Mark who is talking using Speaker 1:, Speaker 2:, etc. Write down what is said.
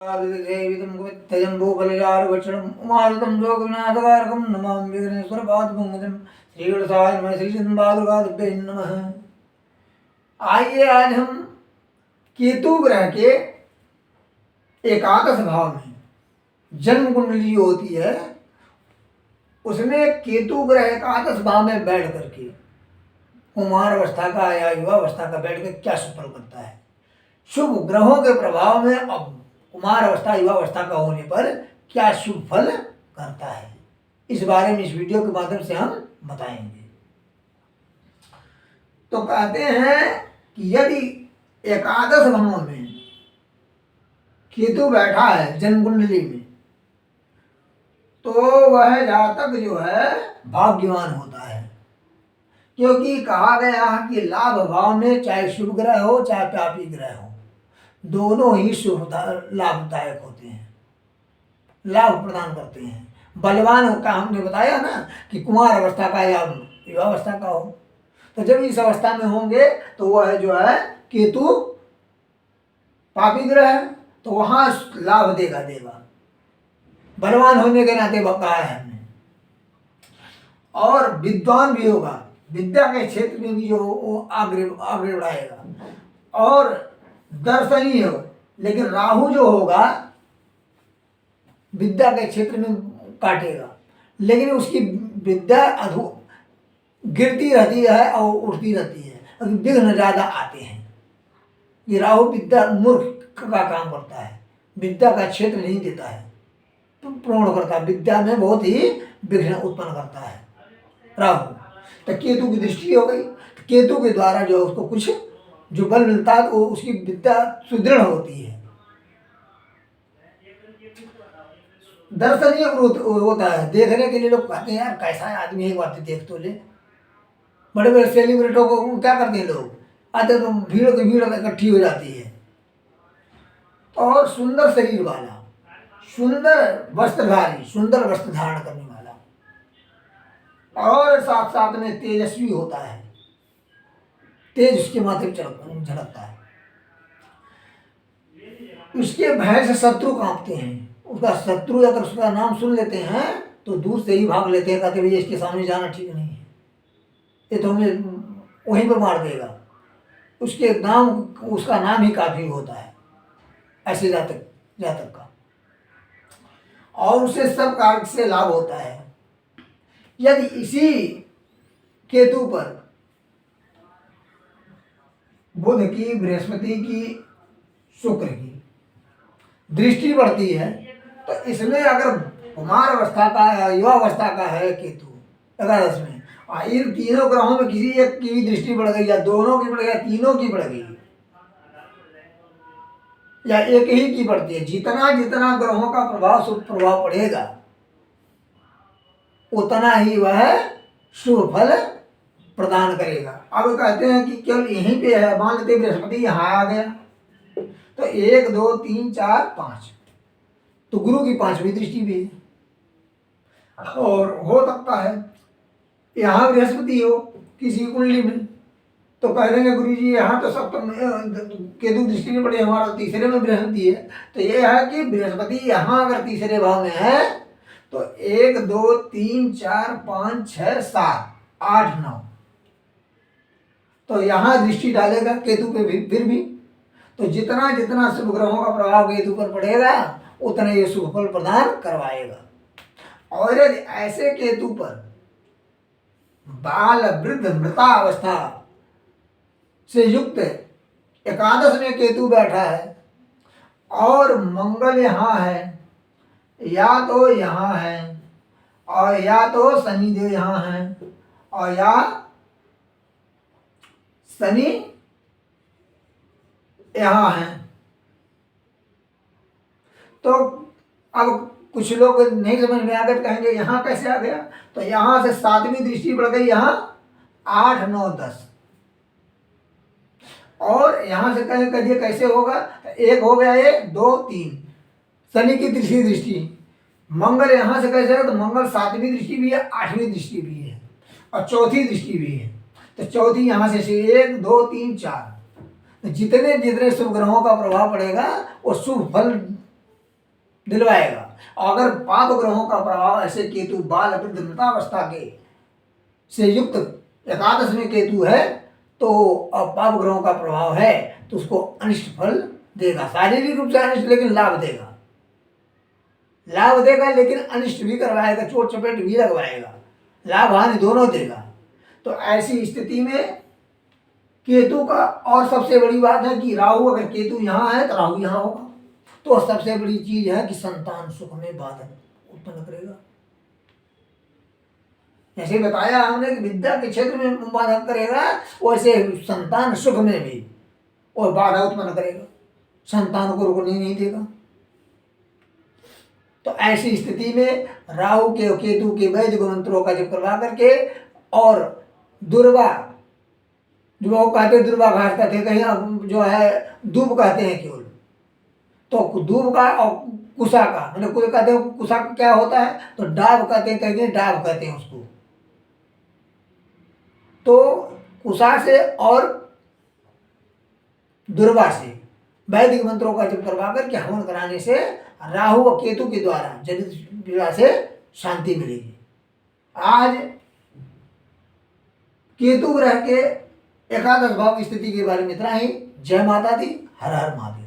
Speaker 1: उमारुतं लोकविनाशकारकं नमामि विघ्नेश्वरपादपङ्कजं श्रीगणेशाय नमः श्रीचन्द्रपादुकादिभ्ये नमः। आइए आज हम केतु ग्रह के एकादश भाव में जन्म कुंडली होती है, उसमें केतु ग्रह एकादश भाव में बैठ करके कुमार अवस्था का या युवा अवस्था का बैठ कर क्या शुभ फल करता है। शुभ ग्रहों के प्रभाव में अब कुमार अवस्था युवा अवस्था का होने पर क्या शुभ फल करता है, इस बारे में इस वीडियो के माध्यम से हम बताएंगे। तो कहते हैं कि यदि एकादश भाव में केतु बैठा है जन्म कुंडली में, तो वह जातक जो है भाग्यवान होता है, क्योंकि कहा गया है कि लाभ भाव में चाहे शुभ ग्रह हो चाहे पापी ग्रह हो, दोनों ही शुभ लाभदायक होते हैं, लाभ प्रदान करते हैं। बलवान का हमने बताया ना कि कुमार अवस्था का या युवा अवस्था का हो, तो जब इस अवस्था में होंगे तो वह जो है केतु पापी ग्रह है, तो वहां लाभ देगा। बलवान होने के नाते कहा है हमने। और विद्वान भी होगा, विद्या के क्षेत्र में भी जो आगे बढ़ाएगा। और दर्शनीय हो, लेकिन राहु जो होगा विद्या के क्षेत्र में काटेगा, लेकिन उसकी विद्या गिरती रहती है और उठती रहती है, विघ्न ज्यादा आते हैं। ये राहु विद्या मूर्ख का काम करता है, विद्या का क्षेत्र नहीं देता है, पूर्ण करता है, विद्या में बहुत ही विघ्न उत्पन्न करता है राहु। तो केतु की दृष्टि हो गई, केतु के द्वारा जो उसको कुछ जो बल मिलता है वो उसकी विद्या सुदृढ़ होती है, दर्शनीय होता है। देखने के लिए लोग कहते हैं यार कैसा है आदमी, एक बार देख तो ले। बड़े बड़े सेलिब्रिटों को क्या करते हैं लोग, आते तो भीड़ की भीड़ इकट्ठी हो जाती है। और सुंदर शरीर वाला, सुंदर वस्त्रधारी, सुंदर वस्त्र धारण करने वाला, और साथ साथ में तेजस्वी होता है, तेज उसके माथे पर झलकता है। उसके भय से शत्रु कांपते हैं, उसका शत्रु अगर उसका नाम सुन लेते हैं तो दूर से ही भाग लेते हैं, कहते भैया इसके सामने जाना ठीक नहीं है, ये तो हमें वहीं पर मार देगा। उसका नाम ही काफी होता है ऐसे जातक का, और उसे सब कार्य से लाभ होता है। यदि इसी केतु पर बुध की, बृहस्पति की, शुक्र की दृष्टि पड़ती है, तो इसमें अगर कुमार अवस्था का या युवा अवस्था का है केतु एकादश में, इन तीनों ग्रहों में किसी एक की भी दृष्टि पड़ गई, या दोनों की पड़ गई, या तीनों की पड़ गई, या एक ही की पड़ती है, जितना जितना ग्रहों का प्रभाव शुभ प्रभाव पड़ेगा उतना ही वह शुभ फल प्रदान करेगा। अब कहते हैं कि केवल यहीं पे है, मान लेते बृहस्पति यहाँ आ गया तो 1 2 3 4 5, तो गुरु की 5वीं दृष्टि भी है। और हो सकता है यहाँ बृहस्पति हो किसी कुंडली में, तो कह देंगे गुरु जी यहाँ तो सप्तम केतु दृष्टि में पड़े, हमारा तीसरे में बृहस्पति है। तो ये है कि बृहस्पति यहाँ अगर तीसरे भाव में है तो 1 2 3 4 5 6 7 8 9, तो यहाँ दृष्टि डालेगा केतु पे भी, फिर भी तो जितना जितना शुभ ग्रहों का प्रभाव केतु पर पड़ेगा उतना ये शुभ फल प्रदान करवाएगा। और यदि ऐसे केतु पर बाल वृद्ध मृता अवस्था से युक्त एकादश में केतु बैठा है और मंगल यहाँ है, या तो यहाँ है, और या तो शनिदेव यहाँ है, और या शनि यहाँ है, तो अब कुछ लोग नहीं समझ में आ गए, कहेंगे यहाँ कैसे आ गया, तो यहाँ से 7वीं दृष्टि बढ़ गई, यहाँ 8 9 10, और यहाँ से कहिए कैसे होगा, एक हो गया 1 2 3, शनि की तीसरी दृष्टि, मंगल यहाँ से कैसे होगा, तो मंगल 7वीं दृष्टि भी है, 8वीं दृष्टि भी है, और चौथी दृष्टि भी है, तो चौथी यहाँ से 1 2 3 4, जितने जितने शुभ ग्रहों का प्रभाव पड़ेगा वो शुभ फल दिलवाएगा। अगर पाप ग्रहों का प्रभाव ऐसे केतु बाल वृद्ध मृतावस्था के से युक्त एकादश में केतु है तो अब पाप ग्रहों का प्रभाव है तो उसको अनिष्ट फल देगा, शारीरिक रूप से अनिष्ट लेकिन लाभ देगा, लाभ देगा लेकिन अनिष्ट भी करवाएगा, चोट चपेट भी लगवाएगा, लाभ हानि दोनों देगा। तो ऐसी स्थिति में केतु का, और सबसे बड़ी बात है कि राहु, अगर केतु यहाँ है तो राहु यहाँ होगा, तो सबसे बड़ी चीज है कि संतान सुख में बाधक उत्पन्न करेगा। जैसे बताया हमने कि विद्या के क्षेत्र में बाधक करेगा, वैसे संतान सुख में भी और बाधा उत्पन्न करेगा, संतान को रुकने नहीं देगा। तो ऐसी स्थिति में राहु के और केतु के वैदिक मंत्रों का जप करवा करके, और दुर्वा, जो वो कहते दुर्वा घास कहते हैं, कहीं जो है दूब कहते हैं केवल, तो दूब का और कुशा का, मतलब कुछ कहते हैं कुशा क्या होता है तो डाब कहते हैं, कहीं डाब कहते हैं उसको। तो कुशा से और दुर्वा से वैदिक मंत्रों का जप करवा करके हवन कराने से राहु और केतु के द्वारा जनित पीड़ा से शांति मिलेगी। आज केतु ग्रह के एकादश भाव की स्थिति के बारे में इतना ही। जय माता दी, हर हर महादेव।